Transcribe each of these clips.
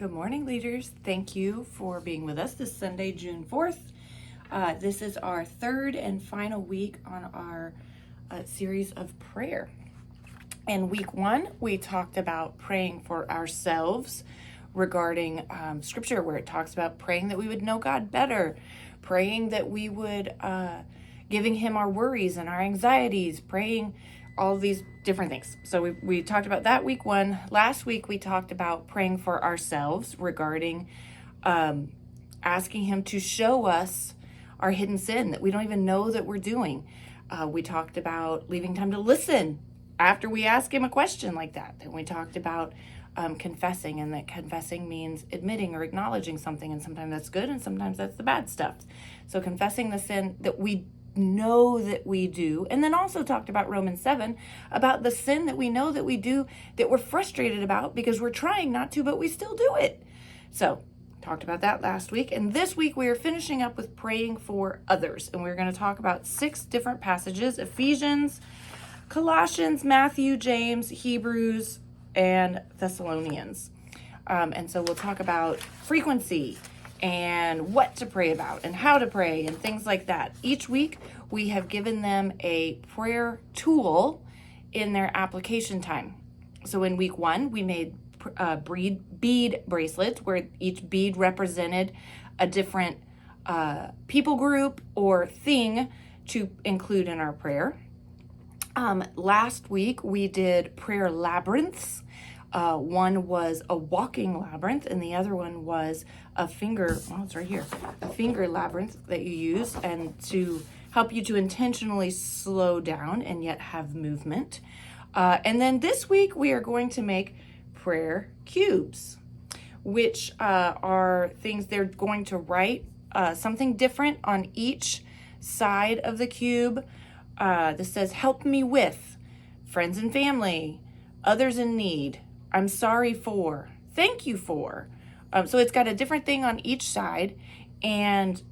Good morning, leaders. Thank you for being with us this Sunday, June 4th. This is our third and final week on our series of prayer. In week one, we talked about praying for ourselves regarding scripture, where it talks about praying that we would know God better, praying that we would, giving Him our worries and our anxieties, praying all these different things. So we talked about that week one. Last week, we talked about praying for ourselves regarding asking Him to show us our hidden sin that we don't even know that we're doing. We talked about leaving time to listen after we ask Him a question like that. Then we talked about confessing, and that confessing means admitting or acknowledging something, and sometimes that's good and sometimes that's the bad stuff. So confessing the sin that we know that we do, and then also talked about Romans 7, about the sin that we know that we do, that we're frustrated about because we're trying not to, but we still do it. So talked about that last week, and this week we are finishing up with praying for others, and we're going to talk about 6 different passages: Ephesians, Colossians, Matthew, James, Hebrews, and Thessalonians. And so we'll talk about frequency and what to pray about and how to pray and things like that. Each week we have given them a prayer tool in their application time. So in week one, we made bead bracelets where each bead represented a different people group or thing to include in our prayer. Last week we did prayer labyrinths. One was a walking labyrinth, and the other one was a finger labyrinth that you use and to help you to intentionally slow down and yet have movement. And then this week we are going to make prayer cubes, which are things they're going to write something different on each side of the cube. This says, help me with, friends and family, others in need, I'm sorry for, thank you for. So it's got a different thing on each side, and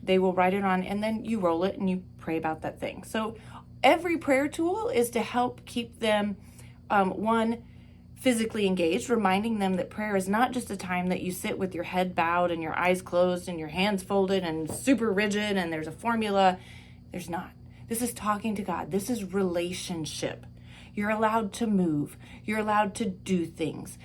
they will write it on, and then you roll it and you pray about that thing. So every prayer tool is to help keep them, one, physically engaged, reminding them that prayer is not just a time that you sit with your head bowed and your eyes closed and your hands folded and super rigid and there's a formula. There's not. This is talking to God. This is relationship. You're allowed to move. You're allowed to do things.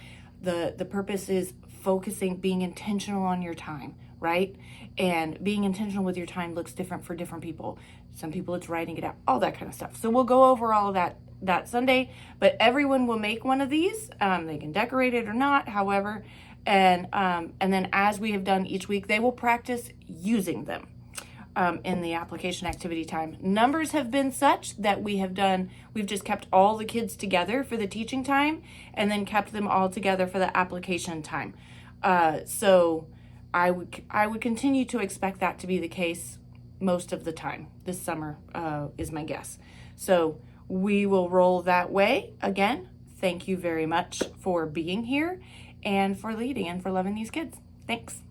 The purpose is focusing, being intentional on your time, right? And being intentional with your time looks different for different people. Some people it's writing it out, all that kind of stuff. So we'll go over all of that Sunday, but everyone will make one of these. They can decorate it or not, however. And then as we have done each week, they will practice using them. In the application activity time. Numbers have been such that we've just kept all the kids together for the teaching time and then kept them all together for the application time. So I would continue to expect that to be the case most of the time this summer, is my guess. So we will roll that way. Again, thank you very much for being here and for leading and for loving these kids. Thanks.